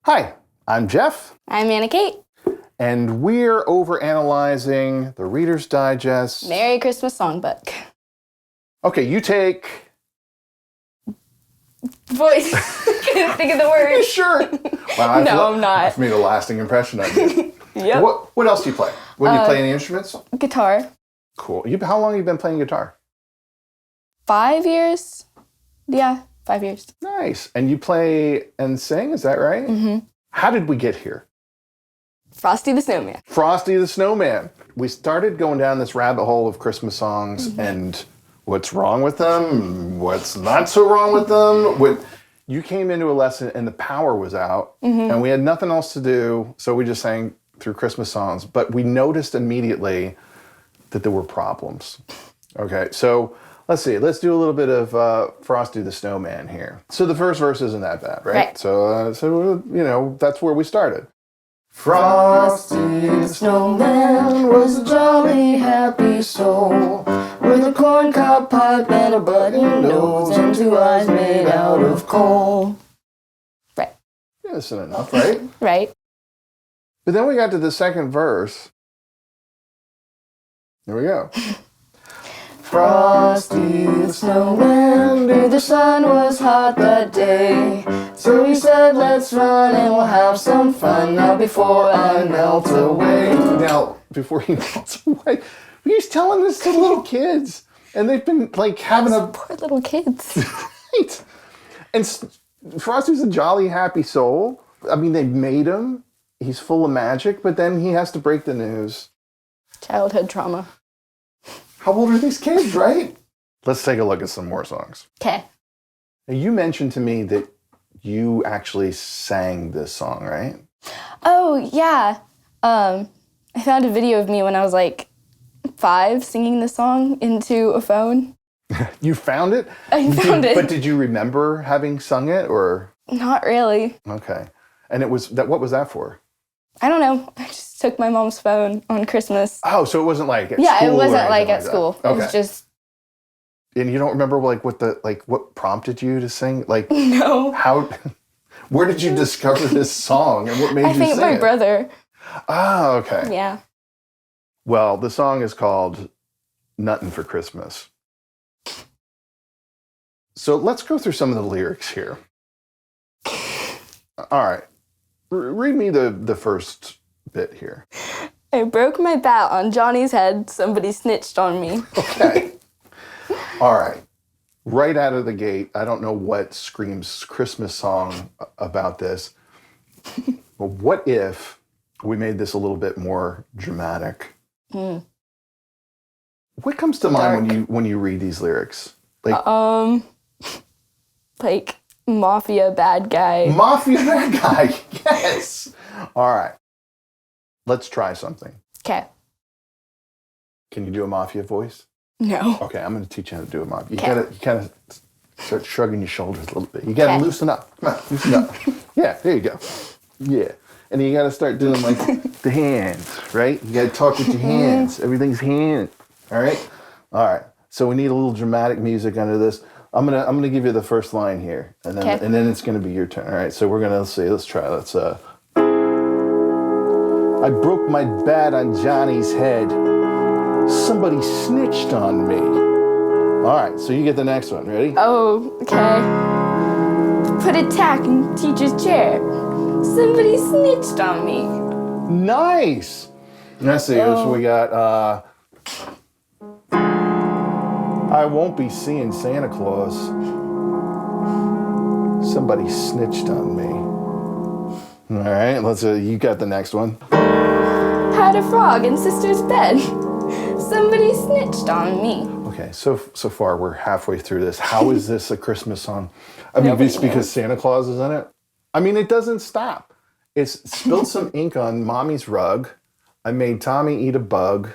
Hi, I'm Jeff, I'm Anna Kate. and we're overanalyzing the Reader's Digest. Merry Christmas Songbook. Okay, you take... Voice. Couldn't think of the word. Sure. Wow, No, I'm not. I've made a lasting impression on you. Yep. What else do you play? Do you play any instruments? Guitar. Cool. How long have you been playing guitar? 5 years? Yeah, 5 years. Nice. And you play and sing, is that right? Mm-hmm. How did we get here? Frosty the Snowman. Frosty the Snowman. We started going down this rabbit hole of Christmas songs and what's wrong with them, what's not so wrong with them. You came into a lesson and the power was out and we had nothing else to do, so we just sang through Christmas songs. But we noticed immediately that there were problems. Okay, so let's see. Let's do a little bit of Frosty the Snowman here. So the first verse isn't that bad, right? Right. So that's where we started. Frosty the Snowman was a jolly, happy soul with a corncob pipe and a button nose and 2 eyes made out of coal. Right. Innocent enough, right? Right. But then we got to the second verse. Here we go. Frosty the Snowman knew the sun was hot that day, so he said, let's run and we'll have some fun now before I melt away. Now, before he melts away, he's telling this to little kids, and they've been like having a... Poor little kids. Right. And Frosty's a jolly, happy soul. I mean, they made him. He's full of magic, but then he has to break the news. Childhood trauma. How old are these kids, right? Let's take a look at some more songs. Okay. Now, you mentioned to me that you actually sang this song, right? Oh, yeah. I found a video of me when I was like 5 singing the song into a phone. You found it? I found it. But did you remember having sung it, or? Not really. Okay. And what was that for? I don't know. I just took my mom's phone on Christmas. Oh, so it wasn't like at school? Yeah, it wasn't or like anything at school. that. Okay. It was just... And you don't remember what prompted you to sing? Like, No. Where did you discover this song and what made you sing it? I think my brother. Oh, okay. Yeah. Well, the song is called Nuttin' for Christmas. So let's go through some of the lyrics here. All right. Read me the first bit here. I broke my bat on Johnny's head. Somebody snitched on me. Okay. All right. Right out of the gate, I don't know what screams Christmas song about this. But what if we made this a little bit more dramatic? Mm. What comes to mind when you read these lyrics? Like mafia bad guy. Mafia bad guy. Yes. All right. Let's try something. Okay. Can you do a mafia voice? No. Okay, I'm going to teach you how to do a mafia. Okay. You kind of start shrugging your shoulders a little bit. You got to loosen up. Come on, loosen up. Yeah, there you go. Yeah. And then you got to start doing like the hands, right? You got to talk with your hands. Everything's hand. All right? All right. So we need a little dramatic music under this. I'm gonna give you the first line here, and then it's gonna be your turn. All right. So we're gonna let's try. I broke my bat on Johnny's head. Somebody snitched on me. All right. So you get the next one. Ready? Oh, okay. Put a tack in teacher's chair. Somebody snitched on me. Nice. Let's see. So we got. I won't be seeing Santa Claus. Somebody snitched on me. All right, you got the next one. Had a frog in sister's bed. Somebody snitched on me. Okay, so far we're halfway through this. How is this a Christmas song? I mean, it's because Santa Claus is in it. I mean, it doesn't stop. It's spilled some ink on mommy's rug. I made Tommy eat a bug.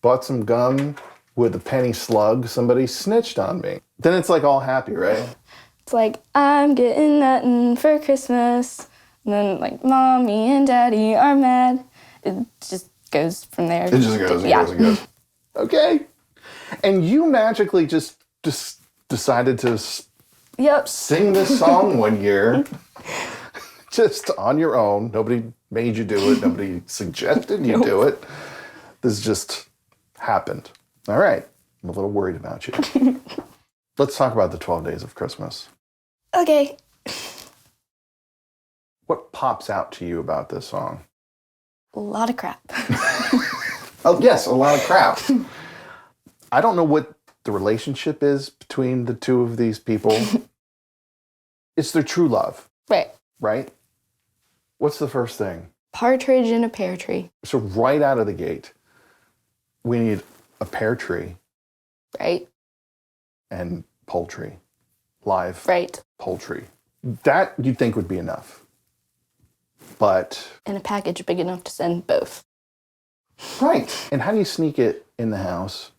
Bought some gum with a penny slug. Somebody snitched on me. Then it's like all happy, right? It's like, I'm getting nothing for Christmas. And then like, mommy and daddy are mad. It just goes from there. It just goes and goes and goes. Okay. And you magically just decided to sing this song one year. just on your own. Nobody made you do it. Nobody suggested you do it. This just happened. All right. I'm a little worried about you. Let's talk about the 12 Days of Christmas. Okay. What pops out to you about this song? A lot of crap. Oh, yes, a lot of crap. I don't know what the relationship is between the two of these people. It's their true love, Right. right? What's the first thing? Partridge in a pear tree. So right out of the gate, we need a pear tree Right. and poultry, live Right. poultry. That you'd think would be enough. But, And a package big enough to send both. right. And how do you sneak it in the house?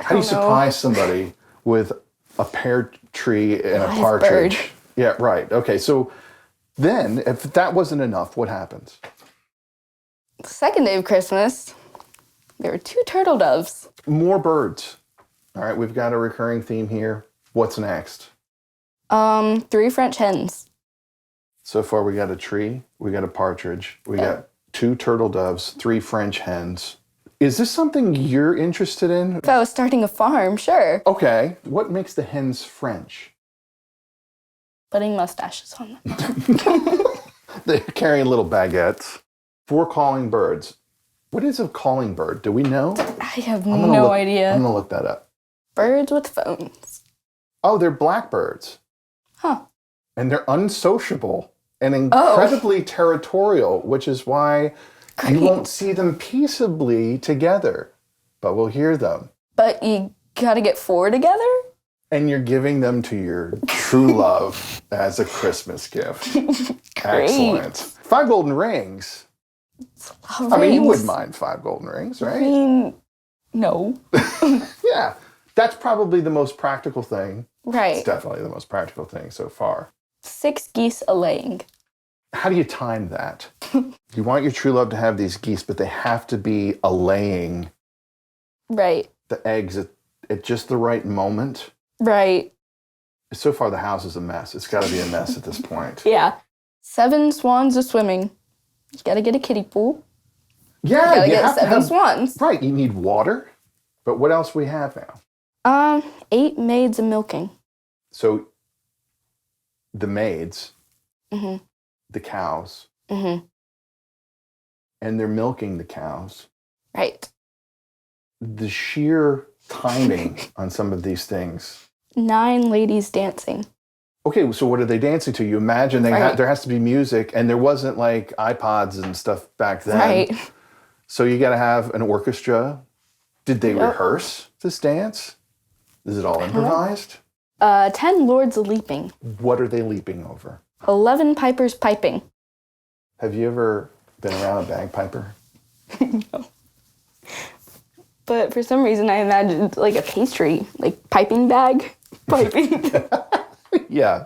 How do you don't know. surprise somebody with a pear tree and a Live partridge? bird. Yeah, right. Okay, so then if that wasn't enough, what happens? The second day of Christmas, there were 2 turtle doves. More birds. All right, we've got a recurring theme here. What's next? 3 French hens. So far, we got a tree, we got a partridge, we got 2 turtle doves, 3 French hens. Is this something you're interested in? If I was starting a farm, sure. Okay, what makes the hens French? Putting mustaches on them. They're carrying little baguettes. 4 calling birds. What is a calling bird? Do we know? I have I'm gonna no look- idea. I'm gonna look that up. Birds with phones. Oh, they're blackbirds. Huh. And they're unsociable and incredibly territorial, which is why you Great. won't see them peaceably together, but we'll hear them. But you gotta get 4 together? And you're giving them to your true love as a Christmas gift. Great. Excellent. 5 golden rings. Oh, I mean, you rings. wouldn't mind 5 golden rings, I right? mean, no. Yeah. That's probably the most practical thing. It's Right. definitely the most practical thing so far. 6 geese a laying. How do you time that? You want your true love to have these geese, but they have to be laying Right. the eggs at just the right moment. Right. So far, the house is a mess. It's got to be a mess at this point. Yeah. 7 swans a swimming. You gotta get a kiddie pool. Yeah, You gotta you get have to 7 have, swans. right. You need water, but what else we have now? 8 maids a milking. So the maids, Mm-hmm. the cows, Mm-hmm. and they're milking the cows. Right. The sheer timing on some of these things. 9 ladies dancing. Okay, so what are they dancing to? You imagine Right. there has to be music, and there wasn't like iPods and stuff back then. Right. So you got to have an orchestra. Did they Yep. rehearse this dance? Is it all know. improvised? 10 lords a leaping. What are they leaping over? 11 pipers piping. Have you ever been around a bagpiper? But for some reason, I imagined like a pastry, like piping bag, piping. Yeah.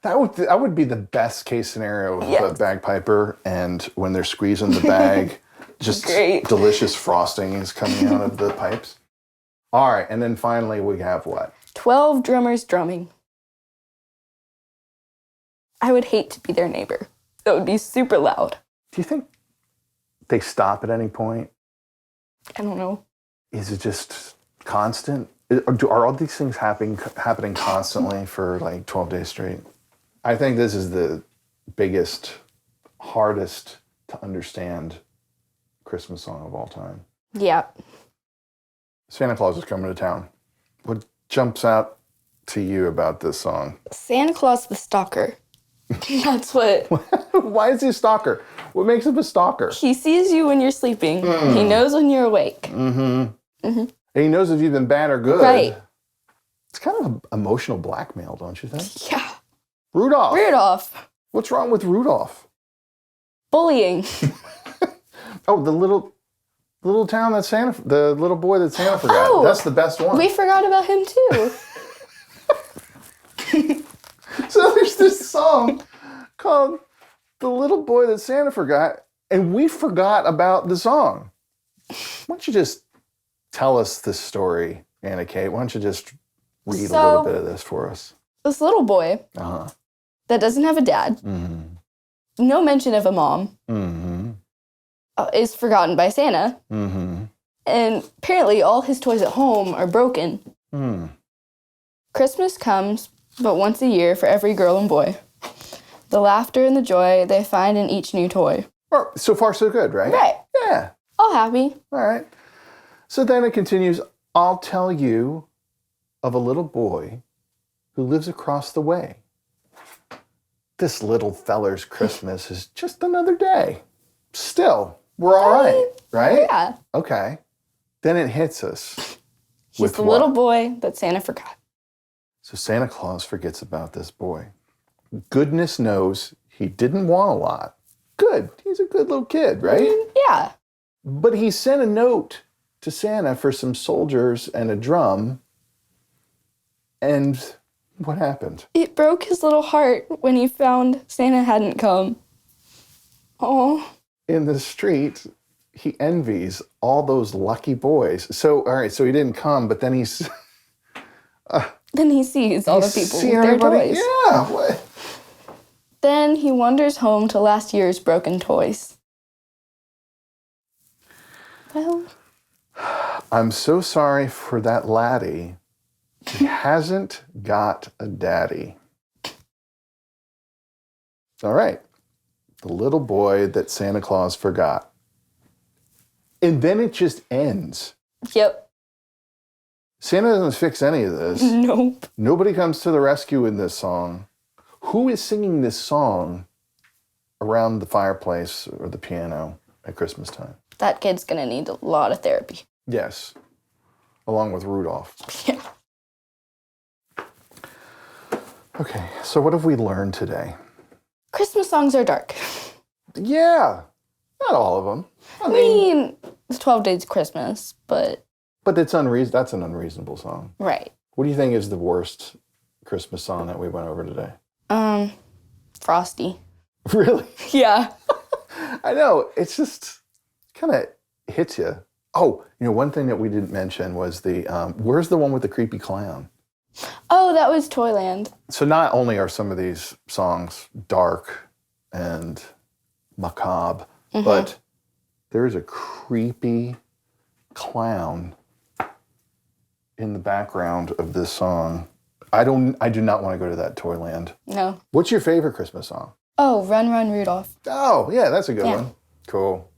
That would be the best case scenario of a Yes. bagpiper, and when they're squeezing the bag, just Great. delicious frosting is coming out of the pipes. All right, and then finally we have what? 12 drummers drumming. I would hate to be their neighbor. That would be super loud. Do you think they stop at any point? I don't know. Is it just constant? Are all these things happening constantly for like 12 days straight? I think this is the biggest, hardest to understand Christmas song of all time. Yeah. Santa Claus is coming to town. What jumps out to you about this song? Santa Claus the stalker. That's what. Why is he a stalker? What makes him a stalker? He sees you when you're sleeping. He knows when you're awake. And he knows if you've been bad or good. Right. It's kind of emotional blackmail, don't you think? Yeah. Rudolph. Rudolph. What's wrong with Rudolph? Bullying. Oh, the little town that the little boy that Santa forgot. Oh, That's the best one. We forgot about him too. So there's this song called "The Little Boy That Santa Forgot," and we forgot about the song. Why don't you just tell us this story, Anna Kate? Why don't you just read a So- little bit of this for us? This little boy, Uh huh. that doesn't have a dad, no mention of a mom, is forgotten by Santa. And apparently all his toys at home are broken. Christmas comes but once a year for every girl and boy. The laughter and the joy they find in each new toy. Well, so far so good, right? Right. Yeah. All happy. All right. So then it continues, I'll tell you of a little boy who lives across the way. This little feller's Christmas is just another day. Still, we're all right, right? Yeah. Okay. Then it hits us. He's with the what? little boy that Santa forgot. So Santa Claus forgets about this boy. Goodness knows he didn't want a lot. Good. He's a good little kid, right? Yeah. But he sent a note to Santa for some soldiers and a drum. And what happened? It broke his little heart when he found Santa hadn't come. Oh. In the street, he envies all those lucky boys. So, all right, so he didn't come, but then he's... Then he sees all the people see with their everybody? toys. Yeah. What? Then he wanders home to last year's broken toys. Well, I'm so sorry for that laddie. He hasn't got a daddy. All right. The little boy that Santa Claus forgot. And then it just ends. yep. Santa doesn't fix any of this. Nope. Nobody comes to the rescue in this song. Who is singing this song around the fireplace or the piano at Christmas time? That kid's gonna need a lot of therapy. Yes, along with Rudolph. Yeah. Okay, so what have we learned today? Christmas songs are dark. Yeah, not all of them. I mean, it's 12 Days of Christmas, but It's that's an unreasonable song. right. What do you think is the worst Christmas song that we went over today? Frosty. Really? Yeah. I know. It's just kind of hits you. Oh, one thing that we didn't mention was the where's the one with the creepy clown? Oh, that was Toyland. So not only are some of these songs dark and macabre, but there's a creepy clown in the background of this song. I do not want to go to that Toyland. No. What's your favorite Christmas song? Oh, Run, Run, Rudolph. Oh, yeah, that's a good Yeah. one. Cool.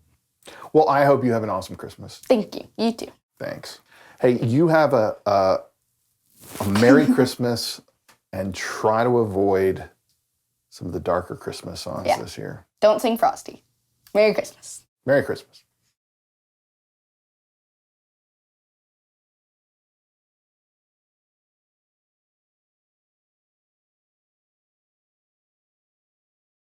Well, I hope you have an awesome Christmas. Thank you. You too. Thanks. Hey, you have a Merry Christmas and try to avoid some of the darker Christmas songs this year. Don't sing Frosty. Merry Christmas. Merry Christmas.